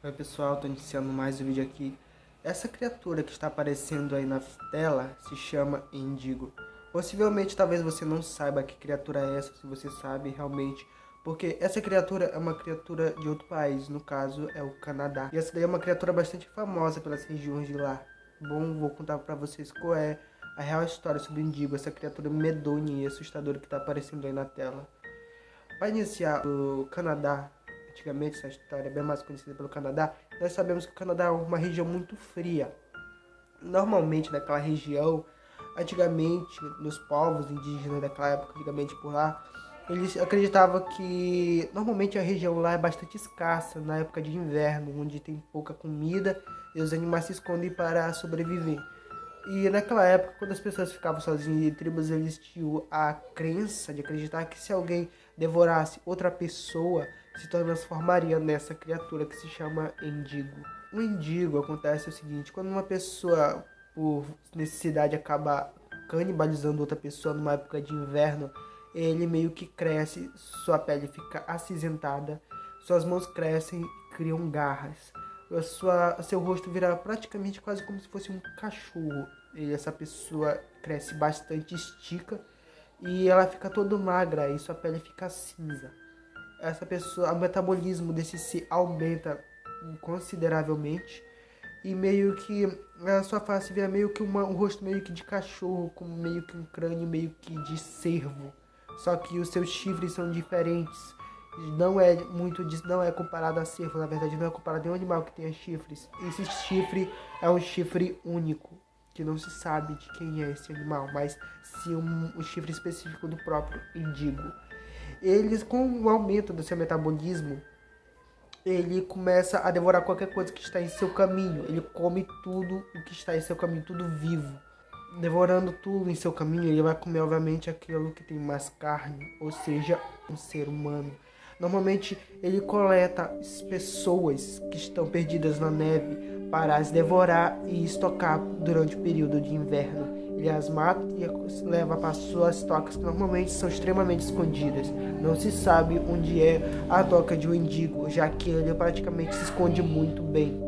Oi pessoal, estou iniciando mais um vídeo aqui. Essa criatura que está aparecendo aí na tela se chama Endigo. Possivelmente talvez você não saiba que criatura é essa, se você sabe realmente, porque essa criatura é uma criatura de outro país, no caso é o Canadá. E essa daí é uma criatura bastante famosa pelas regiões de lá. Bom, vou contar para vocês qual é a real história sobre o Endigo, essa criatura medonha e assustadora que está aparecendo aí na tela. Para iniciar, o Canadá, antigamente essa história é bem mais conhecida pelo Canadá, nós sabemos que o Canadá é uma região muito fria. Normalmente naquela região, antigamente, nos povos indígenas daquela época, antigamente por lá, eles acreditavam que normalmente a região lá é bastante escassa na época de inverno, onde tem pouca comida e os animais se escondem para sobreviver. E naquela época, quando as pessoas ficavam sozinhas em tribos, eles tinham a crença de acreditar que se alguém devorasse outra pessoa, se transformaria nessa criatura que se chama Endigo. O Endigo acontece o seguinte: quando uma pessoa, por necessidade, acaba canibalizando outra pessoa numa época de inverno, ele meio que cresce, sua pele fica acinzentada, suas mãos crescem e criam garras. Seu rosto vira praticamente quase como se fosse um cachorro. E essa pessoa cresce bastante, estica e ela fica toda magra e sua pele fica cinza. Essa pessoa, o metabolismo desse ser aumenta consideravelmente e meio que a sua face vira meio que um rosto meio que de cachorro, com meio que um crânio meio que de cervo. Só que os seus chifres são diferentes. Não é comparado a cervo, na verdade não é comparado a nenhum animal que tenha chifres. Esse chifre é um chifre único, que não se sabe de quem é esse animal, mas sim um chifre específico do próprio Endigo. Eles, com o aumento do seu metabolismo, ele começa a devorar qualquer coisa que está em seu caminho. Ele come tudo o que está em seu caminho, tudo vivo. Devorando tudo em seu caminho, ele vai comer, obviamente, aquilo que tem mais carne, ou seja, um ser humano. Normalmente, ele coleta pessoas que estão perdidas na neve para as devorar e estocar durante o período de inverno. Ele as mata e as leva para suas tocas, que normalmente são extremamente escondidas. Não se sabe onde é a toca de um Endigo, já que ele praticamente se esconde muito bem.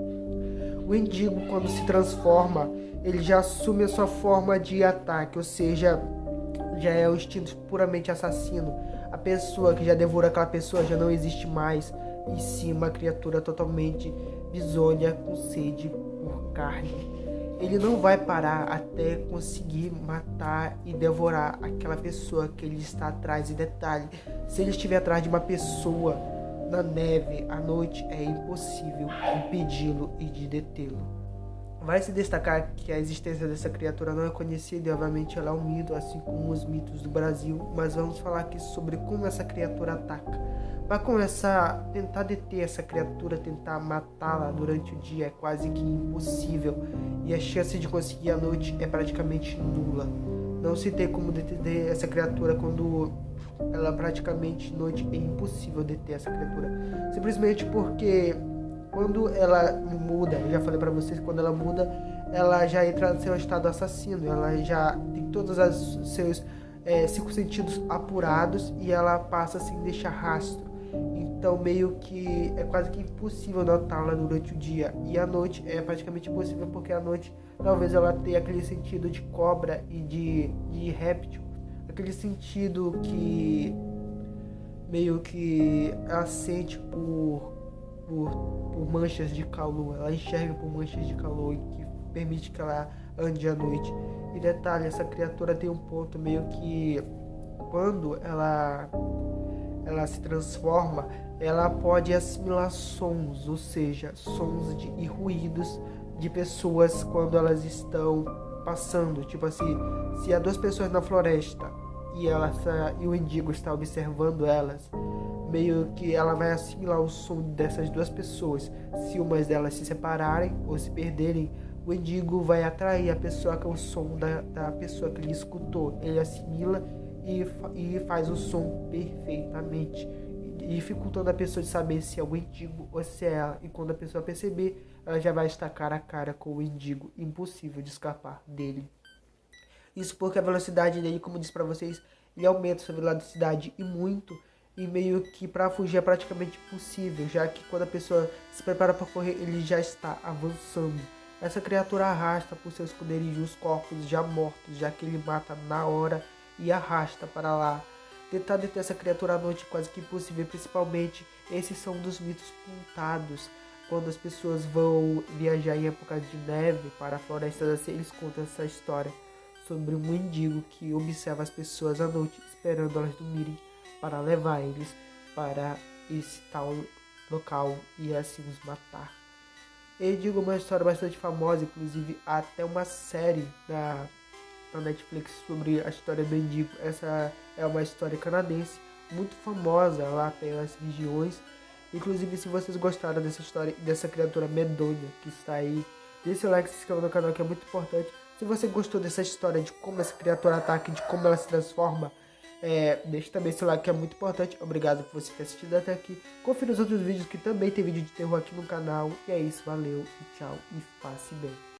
O Endigo, quando se transforma, ele já assume a sua forma de ataque, ou seja, já é o instinto puramente assassino. A pessoa que já devorou aquela pessoa já não existe mais, e sim uma criatura totalmente bizonha com sede por carne. Ele não vai parar até conseguir matar e devorar aquela pessoa que ele está atrás. E detalhe, se ele estiver atrás de uma pessoa na neve à noite, é impossível impedi-lo e de detê-lo. Vai se destacar que a existência dessa criatura não é conhecida e obviamente ela é um mito, assim como os mitos do Brasil, mas vamos falar aqui sobre como essa criatura ataca. Para começar, tentar deter essa criatura, tentar matá-la durante o dia é quase que impossível e a chance de conseguir à noite é praticamente nula. Não se tem como deter essa criatura quando ela praticamente noite, é impossível deter essa criatura, simplesmente porque quando ela muda, eu já falei pra vocês, quando ela muda, ela já entra no seu estado assassino, ela já tem todos os seus cinco sentidos apurados e ela passa sem deixar rastro. Então meio que é quase que impossível notá-la durante o dia. E à noite é praticamente impossível, porque à noite talvez ela tenha aquele sentido de cobra e de réptil. Aquele sentido que meio que ela sente por manchas de calor, ela enxerga por manchas de calor e que permite que ela ande à noite. E detalhe, essa criatura tem um ponto meio que quando ela se transforma, ela pode assimilar sons, ou seja, e ruídos de pessoas quando elas estão passando. Tipo assim, se há duas pessoas na floresta e o Endigo está observando elas, meio que ela vai assimilar o som dessas duas pessoas. Se uma delas se separarem ou se perderem, o Endigo vai atrair a pessoa que é o som da pessoa que ele escutou. Ele assimila e faz o som perfeitamente, dificultando a pessoa de saber se é o Endigo ou se é ela. E quando a pessoa perceber, ela já vai estar cara a cara com o Endigo, impossível de escapar dele. Isso porque a velocidade dele, como eu disse para vocês, ele aumenta sua velocidade e muito. e meio que para fugir é praticamente impossível, já que quando a pessoa se prepara para correr, ele já está avançando. Essa criatura arrasta por seu esconderijo os corpos já mortos, já que ele mata na hora e arrasta para lá. Tentar deter essa criatura à noite é quase que impossível, principalmente esses são um dos mitos contados. Quando as pessoas vão viajar em época de neve para florestas assim, eles contam essa história sobre um mendigo que observa as pessoas à noite, esperando elas dormirem para levar eles para esse tal local e assim os matar. Eu digo uma história bastante famosa, inclusive há até uma série na Netflix sobre a história do mendigo. Essa é uma história canadense muito famosa lá pelas regiões. Inclusive, se vocês gostaram dessa história, dessa criatura medonha que está aí, deixe o like, se inscreva no canal, que é muito importante. Se você gostou dessa história, de como essa criatura ataca, de como ela se transforma, deixe também seu like, que é muito importante. Obrigado por você ter assistido até aqui. Confira os outros vídeos, que também tem vídeo de terror aqui no canal. E é isso, valeu e tchau, e passe bem.